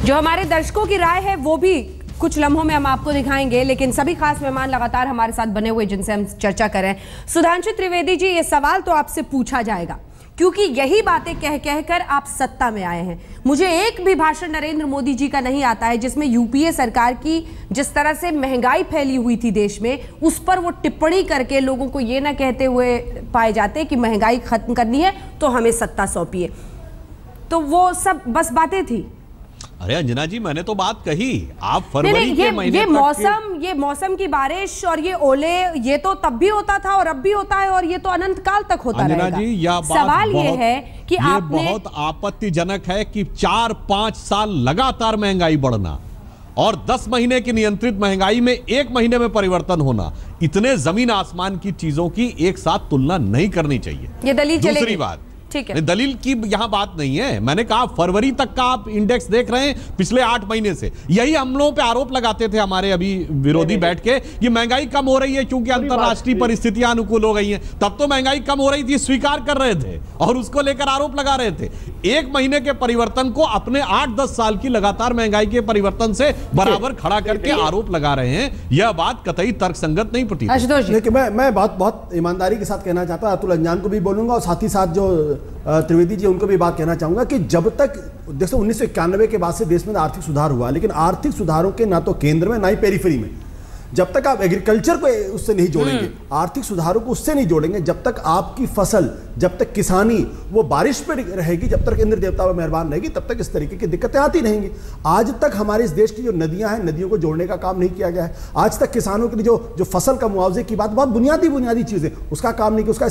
जो हमारे दर्शकों की राय है वो भी कुछ लम्हों में हम आपको दिखाएंगे, लेकिन सभी खास मेहमान लगातार हमारे साथ बने हुए जिनसे हम चर्चा कर रहे हैं। सुधांशु त्रिवेदी जी, ये सवाल तो आपसे पूछा जाएगा क्योंकि यही बातें कह कहकर आप सत्ता में आए हैं। मुझे एक भी भाषण नरेंद्र मोदी जी का नहीं आता है जिसमें यूपीए सरकार की जिस तरह से महंगाई फैली हुई थी देश में, उस पर वो टिप्पणी करके लोगों को ये ना कहते हुए पाए जाते कि महंगाई खत्म करनी है तो हमें सत्ता सौंपिए। तो वो सब बस बातें थी। अरे अंजना जी, मैंने तो बात कही, आप फरवरी के महीने ये मौसम की बारिश और ये ओले, ये तो तब भी होता था और अब भी होता है और ये तो अनंत काल तक होता रहेगा। अंजना जी, यह सवाल ये है कि आपने बहुत आपत्तिजनक है कि 4-5 साल लगातार महंगाई बढ़ना और 10 महीने की नियंत्रित महंगाई में 1 महीने में परिवर्तन होना, इतने जमीन आसमान की चीजों की एक साथ तुलना नहीं करनी चाहिए। ये दलील चलेगी। दूसरी बात, ठीक है, दलील की यहां बात नहीं है। मैंने कहा फरवरी तक का आप इंडेक्स देख रहे हैं, पिछले 8 महीने से यही हम लोगों पे आरोप लगाते थे हमारे अभी विरोधी बैठ के कि महंगाई कम हो रही है क्योंकि अंतरराष्ट्रीय परिस्थितियां अनुकूल हो गई हैं। तब तो महंगाई कम हो रही थी, स्वीकार कर रहे थे और उसको लेकर आरोप लगा रहे थे। 1 महीने के परिवर्तन को अपने 8-10 साल की लगातार महंगाई के परिवर्तन से बराबर खड़ा करके आरोप लगा रहे हैं। यह बात कतई तर्कसंगत नहीं पड़ती। मैं बहुत ईमानदारी के साथ कहना चाहता हूं, अतुल अंजान को भी बोलूंगा और साथ ही साथ जो त्रिवेदी जी उनको भी बात कहना चाहूंगा कि जब तक देखो 1991 के बाद से देश में आर्थिक सुधार हुआ, लेकिन आर्थिक सुधारों के ना तो केंद्र में ना ही पेरिफेरी में, जब तक आप एग्रीकल्चर को उससे नहीं जोड़ेंगे, आर्थिक सुधारों को उससे नहीं जोड़ेंगे, जब तक आपकी फसल, जब तक किसानी वो बारिश पर रहेगी, जब तक इंद्र देवता पर मेहरबान रहेगी, तब तक इस तरीके की दिक्कतें आती रहेंगी। आज तक हमारे इस देश की जो नदियां हैं, नदियों को जोड़ने का काम नहीं किया गया है। आज तक किसानों के लिए जो फसल का मुआवजे की बात, बहुत बुनियादी चीजें, उसका काम नहीं किया, उसका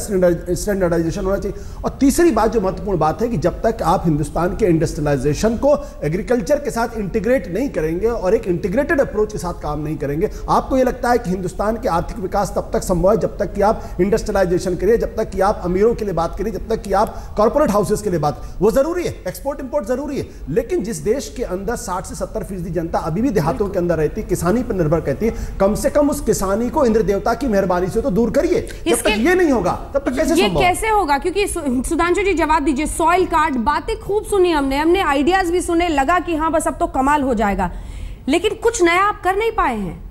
स्टैंडर्डाइजेशन होना चाहिए। और तीसरी बात जो महत्वपूर्ण बात है कि जब तक आप हिंदुस्तान के इंडस्ट्रियलाइजेशन को एग्रीकल्चर के साथ इंटीग्रेट नहीं करेंगे और एक इंटीग्रेटेड अप्रोच के साथ काम नहीं करेंगे, आपको यह लगता है कि हिंदुस्तान के आर्थिक विकास तब तक संभव है जब तक कि आप इंडस्ट्रियलाइजेशन करिए, जब तक कि आप अमीरों के लिए बात करिए, जब तक कि आप कॉर्पोरेट हाउसेस के लिए बात, वो जरूरी है, एक्सपोर्ट इंपोर्ट जरूरी है। लेकिन जिस देश के अंदर 60 से 70% जनता अभी भी देहातों के अंदर रहती है, किसानी पर निर्भर करती है, कम से कम उस किसानी को इंद्र देवता की मेहरबानी से तो दूर करिए। जब तक ये नहीं होगा तब तक कैसे संभव? कैसे होगा? क्योंकि सुधांशु जी जवाब दीजिए। सॉइल कार्ड, बातें खूब सुनी हमने आइडियाज भी सुने, लगा कि हाँ बस अब तो कमाल हो जाएगा, लेकिन कुछ नया आप कर नहीं पाए हैं।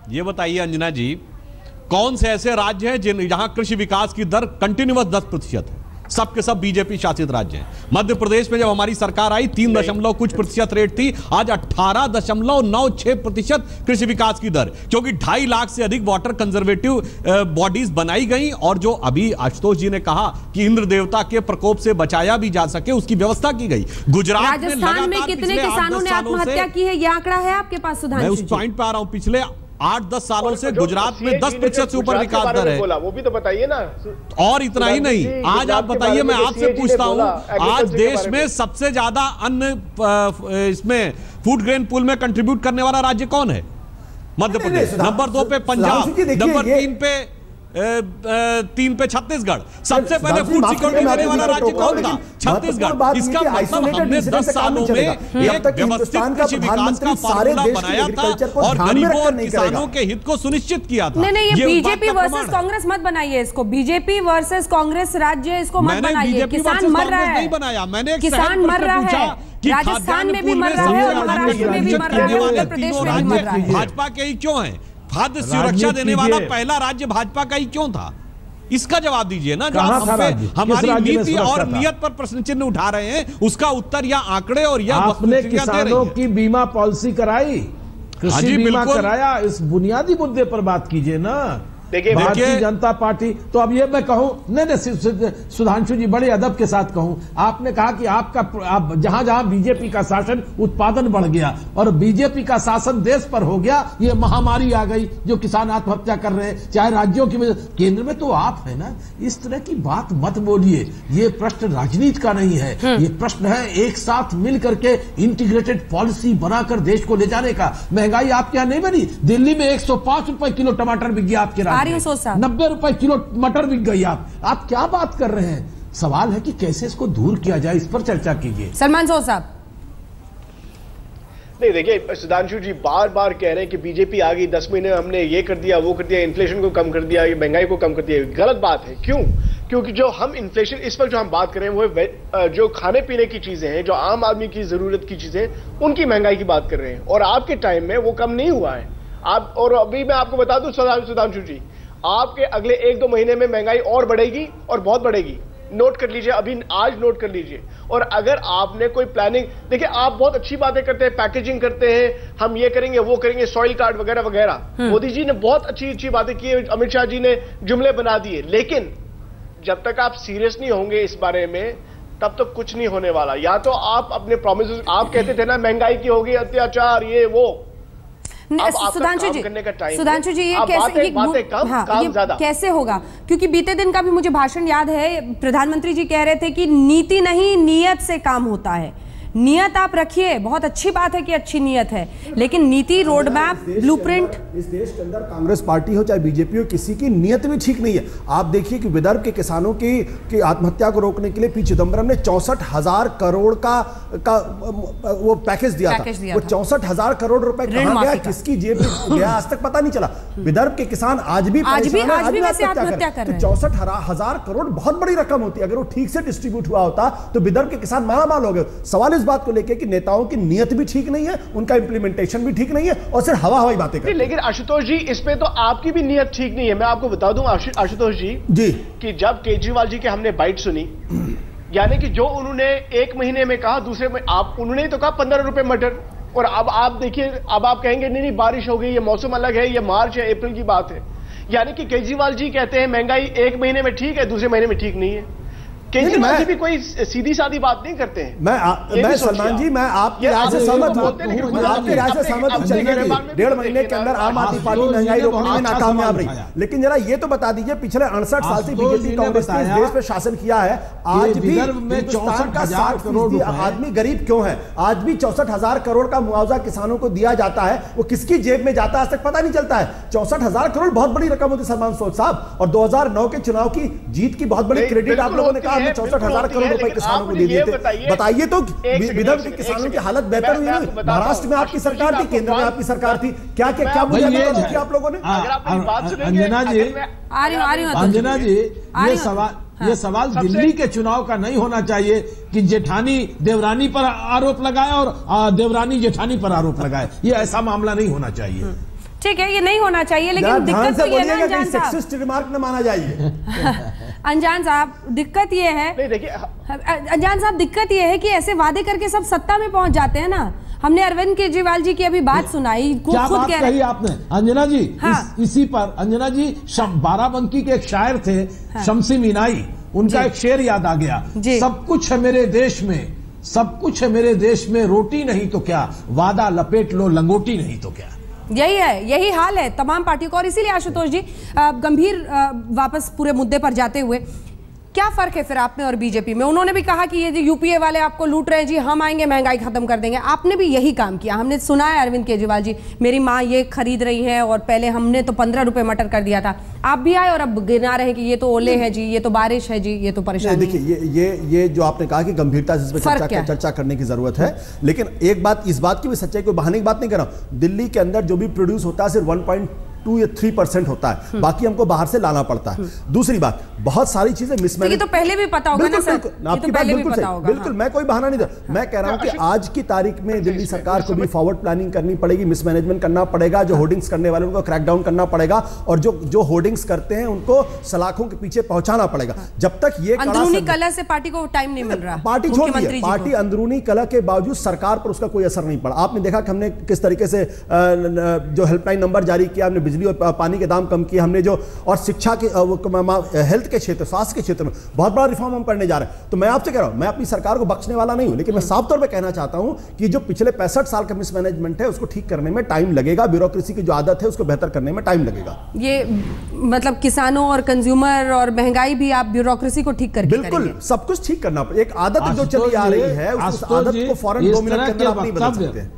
ये बताइए अंजना जी, कौन से ऐसे राज्य हैं जहां कृषि विकास की दर कंटिन्यूअस 10% है? सबके सब बीजेपी शासित राज्य हैं। मध्य प्रदेश में जब हमारी सरकार आई 3 कुछ प्रतिशत रेट थी, आज 18.96% कृषि विकास की दर, क्योंकि 2.5 लाख से अधिक वाटर कंजर्वेटिव बॉडीज बनाई गई और जो अभी आशुतोष जी ने कहा कि इंद्र देवता के प्रकोप से बचाया भी जा सके उसकी व्यवस्था की गई। गुजरात में कितने किसानों ने आत्महत्या की है, यह आंकड़ा है आपके पास सुधांशु? मैं उस पॉइंट पे आ रहा हूं। पिछले 8-10 सालों से गुजरात में 10% से ऊपर विकास दर है। वो भी तो बताइए ना। और इतना ही नहीं, आज आप बताइए, मैं आपसे पूछता हूं, आज देश में सबसे ज्यादा अन्न इसमें फूड ग्रेन पूल में कंट्रीब्यूट करने वाला राज्य कौन है? मध्य प्रदेश। नंबर 2 पे पंजाब, नंबर 3 पे छत्तीसगढ़। सबसे पहले फूड सिक्योरिटी देने वाला राज्य कौन था? छत्तीसगढ़। इसका मतलब हमने 10 सालों में एक व्यवस्थित कृषि विकास का फॉर्मूला बनाया था और गरीबों और किसानों के हित को सुनिश्चित किया था। नहीं, ये बीजेपी वर्सेस कांग्रेस मत बनाइए इसको, बीजेपी वर्सेस कांग्रेस राज्य इसको मत बनाइए। किसान मर रहा है, नहीं बनाया मैंने, किसान मर रहा है, राजस्थान में भी मर रहा है और महाराष्ट्र में भी मर रहा है, उत्तर प्रदेश में भी मर रहा है। भाजपा के ही क्यों है? खाद्य सुरक्षा देने वाला पहला राज्य भाजपा का ही क्यों था? इसका जवाब दीजिए ना। जो हमारी नीति और नियत पर प्रश्न चिन्ह उठा रहे हैं, उसका उत्तर या आंकड़े और या आपने किसानों की बीमा पॉलिसी कराई, कृषि बीमा कराया, इस बुनियादी मुद्दे पर बात कीजिए ना। भारतीय जनता पार्टी तो अब ये मैं कहूं, नहीं सुधांशु जी बड़े अदब के साथ कहूं, आपने कहा कि आप जहां जहां बीजेपी का शासन उत्पादन बढ़ गया और बीजेपी का शासन देश पर हो गया, ये महामारी आ गई जो किसान आत्महत्या कर रहे हैं, चाहे राज्यों की वजह, केंद्र में तो आप है ना। इस तरह की बात मत बोलिए, ये प्रश्न राजनीति का नहीं है, ये प्रश्न है एक साथ मिल करके इंटीग्रेटेड पॉलिसी बनाकर देश को ले जाने का। महंगाई आपके यहां नहीं बनी, दिल्ली में 105 रुपए किलो टमाटर बिक गया आपके राज्य, 90 रुपए किलो मटर बिक गई। आप क्या बात कर रहे हैं? सवाल है कि कैसे इसको दूर किया जाए, इस पर चर्चा कीजिए। सलमान सोह साहब। नहीं, देखिए सुधांशु जी बार बार कह रहे हैं कि बीजेपी आ गई, 10 महीने हमने ये कर दिया, वो कर दिया, इन्फ्लेशन को कम कर दिया, ये महंगाई को कम कर दिया। गलत बात है। क्यों? क्योंकि जो हम इन्फ्लेशन इस वक्त जो हम बात कर रहे हैं वो जो खाने पीने की चीजें हैं, जो आम आदमी की जरूरत की चीजें, उनकी महंगाई की बात कर रहे हैं, और आपके टाइम में वो कम नहीं हुआ है। आप, और अभी मैं आपको बता दूं सुधांशु जी, आपके अगले 1-2 महीने में महंगाई और बढ़ेगी, और बहुत बढ़ेगी। नोट कर लीजिए, अभी आज नोट कर लीजिए। और अगर आपने कोई प्लानिंग, देखिए आप बहुत अच्छी बातें करते हैं, पैकेजिंग करते हैं, हम ये करेंगे वो करेंगे, सॉइल कार्ड वगैरह वगैरह, मोदी जी ने बहुत अच्छी बातें की है, अमित शाह जी ने जुमले बना दिए, लेकिन जब तक आप सीरियस नहीं होंगे इस बारे में, तब तो कुछ नहीं होने वाला। या तो आप अपने प्रॉमिस, आप कहते थे ना महंगाई की होगी, अत्याचार, ये वो, सुधांशु जी ये कैसे होगा? क्योंकि बीते दिन का भी मुझे भाषण याद है, प्रधानमंत्री जी कह रहे थे कि नीति नहीं नियत से काम होता है। नियत आप रखिए, बहुत अच्छी बात है कि अच्छी नियत है, लेकिन नीति, रोड मैप, ब्लूप्रिंट, इस देश के अंदर कांग्रेस पार्टी हो चाहे बीजेपी हो, किसी की नियत भी ठीक नहीं है। आप देखिए कि विदर्भ के किसानों की आत्महत्या को रोकने के लिए पी चिदंबरम ने 64,000 करोड़ का वो पैकेज दिया था। वो 64,000 करोड़ रुपए कहां गया, किसकी जेब में गया, आज तक पता नहीं चला। विदर्भ के किसान आज भी आत्महत्या कर रहे हैं। 64,000 करोड़ बहुत बड़ी रकम होती है, अगर वो ठीक से डिस्ट्रीब्यूट हुआ होता तो विदर्भ के किसान मालामाल हो गए। सवाल इस बात को लेकर कि नेताओं की नियत भी ठीक नहीं है, उनका इंप्लीमेंटेशन भी ठीक नहीं है, और सिर्फ हवाई बातें करते हैं। लेकिन आशुतोष जी, इसमें तो आपकी भी नियत ठीक नहीं है। मैं आपको बता दूं आशुतोष जी कि जब केजरीवाल जी के हमने बाइट सुनी, यानी कि जो उन्होंने 1 महीने में कहा, दूसरे में उन्होंने तो कहा 15 रुपए मटर, और अब आप देखिए, अब आप कहेंगे नहीं बारिश हो गई, ये मौसम अलग है, ये मार्च है, अप्रैल की बात है। यानी कि केजरीवाल जी कहते हैं महंगाई 1 महीने में ठीक है, दूसरे महीने में ठीक नहीं है। केजरीवाल जी भी कोई सीधी सादी बात नहीं करते हैं। मैं सलमान जी, मैं आपकी राय से सहमत हूं, आपकी राय से सहमत हूं। चलिए 1.5 महीने के अंदर आम आदमी पार्टी महंगाई रोकने में नाकामयाब रही, लेकिन जरा ये तो बता दीजिए, पिछले 68 साल से बीजेपी कांग्रेस ने इस देश पे शासन किया है, आज भी हिंदुस्तान का 60% आदमी गरीब क्यों है? आज भी 64,000 करोड़ का मुआवजा किसानों को दिया जाता है, वो किसकी जेब में जाता है आज तक पता नहीं चलता है। 64,000 करोड़ बहुत बड़ी रकम होती है सलमान साहब, और 2009 के चुनाव की जीत की बहुत बड़ी क्रेडिट आप लोगों ने कहा 64,000 करोड़ रुपए किसानों को दे दिए थे। बताइए तो विदर्भ के किसानों की हालत बेहतर हुई नहीं? महाराष्ट्र में आपकी सरकार थी, केंद्र में आपकी सरकार थी, क्या बुनियादी की आप लोगों ने? अंजना जी, ये सवाल दिल्ली के चुनाव का नहीं होना चाहिए कि जेठानी देवरानी पर आरोप लगाए और देवरानी जेठानी पर आरोप लगाए। ये ऐसा मामला नहीं होना चाहिए। ठीक है, ये नहीं होना चाहिए, लेकिन दिक्कत तो ये है ना सेक्सिस्ट रिमार्क न माना जाइए। अनजान साहब, दिक्कत ये है, अनजान साहब, दिक्कत ये है कि ऐसे वादे करके सब सत्ता में पहुंच जाते हैं ना। हमने अरविंद केजरीवाल जी की अभी बात सुनाई, क्या बात कही आपने अंजना जी? हाँ। इसी पर अंजना जी, बाराबंकी के एक शायर थे, हाँ। शमसी मीनाई, उनका एक शेर याद आ गया, सब कुछ है मेरे देश में, सब कुछ है मेरे देश में, रोटी नहीं तो क्या, वादा लपेट लो, लंगोटी नहीं तो क्या। यही है, यही हाल है तमाम पार्टियों का। और इसीलिए आशुतोष जी, गंभीर वापस पूरे मुद्दे पर जाते हुए, क्या फर्क है फिर आप में और बीजेपी में? उन्होंने भी कहा कि ये जो यूपीए वाले आपको लूट रहे हैं जी, हम आएंगे महंगाई खत्म कर देंगे। आपने भी यही काम किया। हमने सुना है अरविंद केजरीवाल जी, मेरी माँ ये खरीद रही है और पहले हमने तो 15 रुपए मटर कर दिया था। आप भी आए और अब गिना रहे हैं कि ये तो ओले है जी, ये तो बारिश है जी, ये तो परेशानी। देखिए ये जो आपने कहा कि गंभीरता से इस पर चर्चा करने की जरूरत है, लेकिन एक बात, इस बात की भी सच्चाई, कोई बहाने की बात नहीं कर रहा हूं। दिल्ली के अंदर जो भी प्रोड्यूस होता है सिर्फ 1.2 या 3% होता है, बाकी हमको बाहर से लाना पड़ता है। दूसरी बात, बहुत सारी चीजें मिसमैनेज, तो पहले भी पता होगा ना सर, आपकी बात बिल्कुल सही, बिल्कुल, मैं कोई बहाना नहीं दे, मैं कह रहा हूं कि आज की तारीख में दिल्ली सरकार को भी फॉरवर्ड प्लानिंग करनी पड़ेगी, मिसमैनेजमेंट करना पड़ेगा, जो होर्डिंग्स करने वाले उनको क्रैकडाउन करना पड़ेगा, और जो होर्डिंग्स करते हैं उनको सलाखों के पीछे पहुंचाना पड़ेगा। जब तक ये अंदरूनी कलह से पार्टी को टाइम नहीं मिल रहा, पार्टी छोड़िए, पार्टी अंदरूनी कलह के बावजूद सरकार पर उसका कोई असर नहीं पड़ा। आपने देखा कि हमने किस तरीके से जो हेल्पलाइन नंबर जारी किया, हमने बिजली और पानी के दाम कम किए, हमने जो, और शिक्षा के, हेल्थ के क्षेत्र, स्वास्थ्य के क्षेत्र में बहुत बड़ा रिफॉर्म हम करने जा रहे हैं। तो मैं आपसे कह रहा हूं, मैं अपनी सरकार को बख्शने वाला नहीं हूं, लेकिन मैं साफ तौर पे कहना चाहता हूं कि जो पिछले 65 साल का मिसमैनेजमेंट है उसको ठीक करने में टाइम लगेगा, ब्यूरोक्रेसी की जो आदत है उसको बेहतर करने में टाइम लगेगा। ये मतलब किसानों और कंज्यूमर और महंगाई भी आप ब्यूरोक्रेसी को ठीक करके बिल्कुल करेंगे। सब कुछ ठीक करना पड़ेगा। एक आदत जो चली आ रही है, उस आदत को फौरन 2 मिनट के अंदर आप नहीं बदल सकते हैं।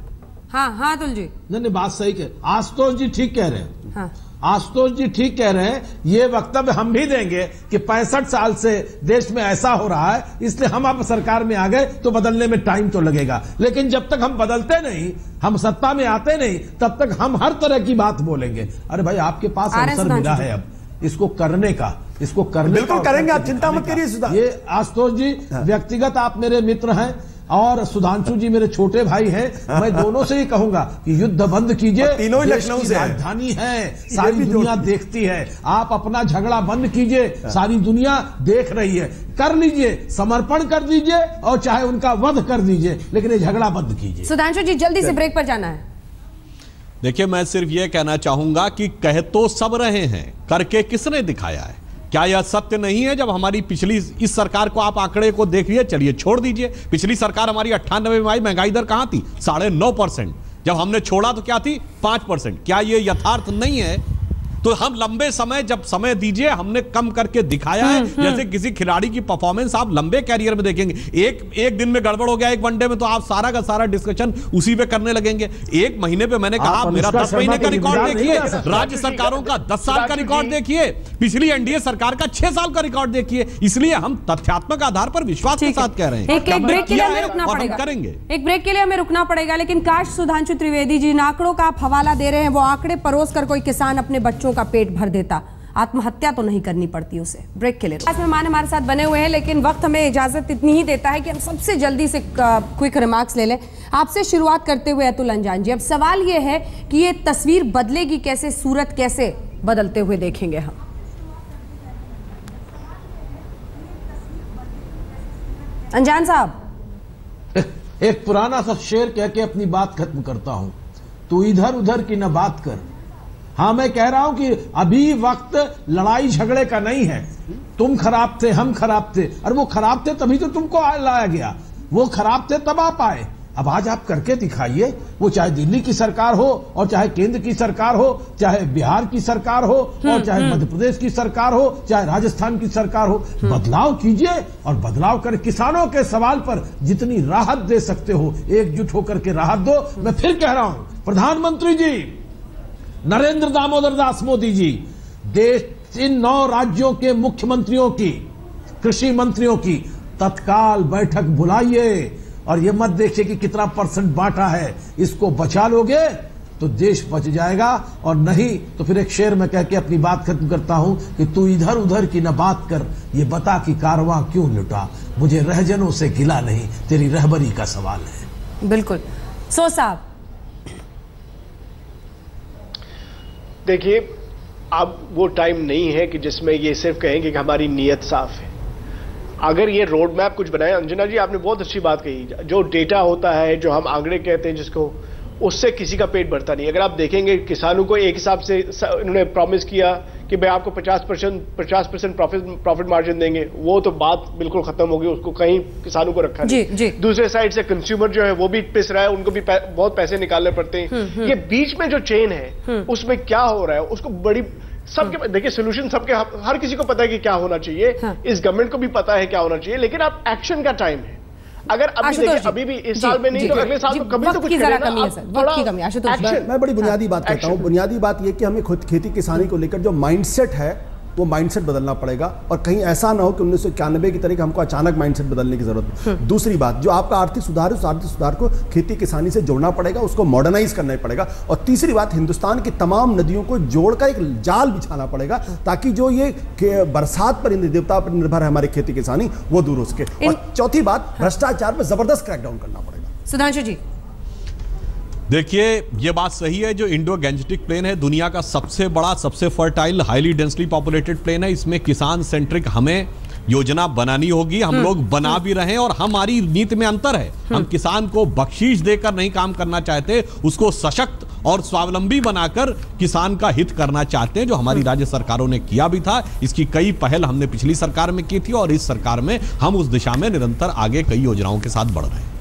हाँ अतुल जी, नहीं बात सही कह, आशुतोष जी ठीक कह रहे हैं, आशुतोष जी ठीक कह रहे हैं। ये वक्तव्य हम भी देंगे कि 65 साल से देश में ऐसा हो रहा है, इसलिए हम अब सरकार में आ गए तो बदलने में टाइम तो लगेगा, लेकिन जब तक हम बदलते नहीं, हम सत्ता में आते नहीं, तब तक हम हर तरह की बात बोलेंगे। अरे भाई, आपके पास अवसर मिला है अब, इसको करने का बिल्कुल करेंगे, आप चिंता मत करिए। ये आशुतोष जी व्यक्तिगत आप मेरे मित्र हैं और सुधांशु जी मेरे छोटे भाई हैं। मैं दोनों से ही कहूंगा कि युद्ध बंद कीजिए, तीनों ही लखनऊ से राजधानी है, सारी दुनिया देखती है। आप अपना झगड़ा बंद कीजिए, सारी दुनिया देख रही है। कर लीजिए, समर्पण कर दीजिए और चाहे उनका वध कर दीजिए, लेकिन ये झगड़ा बंद कीजिए। सुधांशु जी जल्दी से ब्रेक पर जाना है। देखिए, मैं सिर्फ यह कहना चाहूंगा कि कह तो सब रहे हैं, करके किसने दिखाया है? क्या यह सत्य नहीं है? जब हमारी पिछली इस सरकार को आप आंकड़े को देख लिए, चलिए छोड़ दीजिए, पिछली सरकार हमारी 98 में आई, महंगाई दर कहां थी? 9.5%। जब हमने छोड़ा तो क्या थी? 5%। क्या यह यथार्थ नहीं है? तो हम लंबे समय, जब समय दीजिए, हमने कम करके दिखाया है। जैसे किसी खिलाड़ी की परफॉर्मेंस आप लंबे कैरियर में देखेंगे, एक दिन में गड़बड़ हो गया एक वनडे में, तो आप सारा का सारा डिस्कशन उसी पे करने लगेंगे। एक महीने पे मैंने कहा मेरा 10 महीने का रिकॉर्ड देखिए, राज्य सरकारों का 10 साल का रिकॉर्ड देखिए, पिछली एनडीए सरकार का 6 साल का रिकॉर्ड देखिए। इसलिए हम तथ्यात्मक आधार पर विश्वास के साथ कह रहे हैं। एक ब्रेक के लिए हमें रुकना पड़ेगा, करेंगे एक ब्रेक के लिए हमें रुकना पड़ेगा। लेकिन काश सुधांशु त्रिवेदी जी, आंकड़ों का आप हवाला दे रहे हैं, वो आंकड़े परोस कर कोई किसान अपने बच्चों का पेट भर देता, आत्महत्या तो नहीं करनी पड़ती उसे। ब्रेक के लिए आज मेहमान हमारे साथ बने हुए हैं, लेकिन वक्त हमें इजाजत इतनी ही देता है कि हम सबसे जल्दी से क्विक रिमार्क्स ले लें। आपसे शुरुआत करते हुए अतुल अंजान जी, अब सवाल यह है कि ये तस्वीर बदलेगी कैसे, सूरत कैसे बदलते हुए देखेंगे हम? अंजान साहब, एक पुराना सा शेर कह के अपनी बात खत्म करता हूं, तू इधर उधर की न बात कर। हाँ, मैं कह रहा हूं कि अभी वक्त लड़ाई झगड़े का नहीं है। तुम खराब थे, हम खराब थे, और वो खराब थे तभी तो तुमको लाया गया, वो खराब थे तब आप आए। अब आज आप करके दिखाइए, वो चाहे दिल्ली की सरकार हो और चाहे केंद्र की सरकार हो, चाहे बिहार की सरकार हो और चाहे मध्य प्रदेश की सरकार हो, चाहे राजस्थान की सरकार हो, बदलाव कीजिए। और बदलाव कर किसानों के सवाल पर जितनी राहत दे सकते हो, एकजुट होकर के राहत दो। मैं फिर कह रहा हूं, प्रधानमंत्री जी नरेंद्र दामोदर दास मोदी जी, देश इन 9 राज्यों के मुख्यमंत्रियों की, कृषि मंत्रियों की तत्काल बैठक बुलाइए और ये मत देखिए कि कितना % बांटा है, इसको बचा लोगे तो देश बच जाएगा, और नहीं तो फिर एक शेर में कह के अपनी बात खत्म करता हूं कि तू इधर उधर की न बात कर, ये बता कि कारवां क्यों लुटा, मुझे रहजनों से गिला नहीं, तेरी रहबरी का सवाल है। बिल्कुल। सो साहब, देखिए, अब वो टाइम नहीं है कि जिसमें ये सिर्फ कहेंगे कि हमारी नीयत साफ है। अगर ये रोड मैप कुछ बनाए, अंजना जी आपने बहुत अच्छी बात कही, जो डेटा होता है, जो हम आंकड़े कहते हैं जिसको, उससे किसी का पेट भरता नहीं। अगर आप देखेंगे किसानों को एक हिसाब से इन्होंने प्रॉमिस किया कि भाई आपको 50% प्रॉफिट मार्जिन देंगे, वो तो बात बिल्कुल खत्म हो गई, उसको कहीं किसानों को रखा नहीं। दूसरे साइड से कंज्यूमर जो है वो भी पिस रहा है, उनको भी बहुत पैसे निकालने पड़ते हैं। ये बीच में जो चेन है उसमें क्या हो रहा है, उसको बड़ी सबके देखिए सोल्यूशन सबके, हर किसी को पता है कि क्या होना चाहिए, इस गवर्नमेंट को भी पता है क्या होना चाहिए, लेकिन अब एक्शन का टाइम है। अगर अभी भी इस साल में नहीं तो अगले साल तो कभी तो कुछ मैं बड़ी बुनियादी बात कहता हूं। बुनियादी बात यह कि हमें खुद खेती किसानी को लेकर जो माइंडसेट है वो माइंडसेट बदलना पड़ेगा, और कहीं ऐसा ना हो कि 1991 की तरह हमको अचानक माइंडसेट बदलने की जरूरत है। दूसरी बात, जो आपका आर्थिक सुधार है, उस आर्थिक सुधार को खेती किसानी से जोड़ना पड़ेगा, उसको मॉडर्नाइज करना पड़ेगा। और तीसरी बात, हिंदुस्तान की तमाम नदियों को जोड़कर एक जाल बिछाना पड़ेगा, ताकि जो ये बरसात पर देवता पर निर्भर है हमारी खेती किसानी, वो दूर हो सके। और चौथी बात, भ्रष्टाचार पर जबरदस्त क्रैकडाउन करना पड़ेगा। सुधांशु जी, देखिए, ये बात सही है, जो इंडो गैंजेटिक प्लेन है दुनिया का सबसे बड़ा, सबसे fertile, highly densely populated plain है। इसमें किसान सेंट्रिक हमें योजना बनानी होगी, हम लोग बना भी रहे हैं, और हमारी नीति में अंतर है। हम किसान को बख्शीश देकर नहीं काम करना चाहते, उसको सशक्त और स्वावलंबी बनाकर किसान का हित करना चाहते हैं, जो हमारी राज्य सरकारों ने किया भी था। इसकी कई पहल हमने पिछली सरकार में की थी, और इस सरकार में हम उस दिशा में निरंतर आगे कई योजनाओं के साथ बढ़ रहे हैं।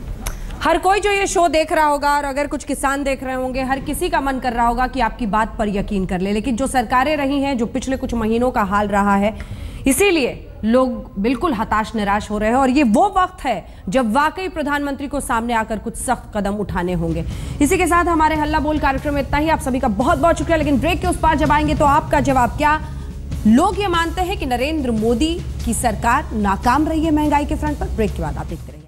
हर कोई जो ये शो देख रहा होगा, और अगर कुछ किसान देख रहे होंगे, हर किसी का मन कर रहा होगा कि आपकी बात पर यकीन कर ले, लेकिन जो सरकारें रही हैं, जो पिछले कुछ महीनों का हाल रहा है, इसीलिए लोग बिल्कुल हताश निराश हो रहे हैं। और ये वो वक्त है जब वाकई प्रधानमंत्री को सामने आकर कुछ सख्त कदम उठाने होंगे। इसी के साथ हमारे हल्ला बोल कार्यक्रम में इतना ही। आप सभी का बहुत बहुत शुक्रिया। लेकिन ब्रेक के उस पार जब आएंगे तो आपका जवाब क्या? लोग ये मानते हैं कि नरेंद्र मोदी की सरकार नाकाम रही है महंगाई के फ्रंट पर। ब्रेक के बाद आप देखते रहिए।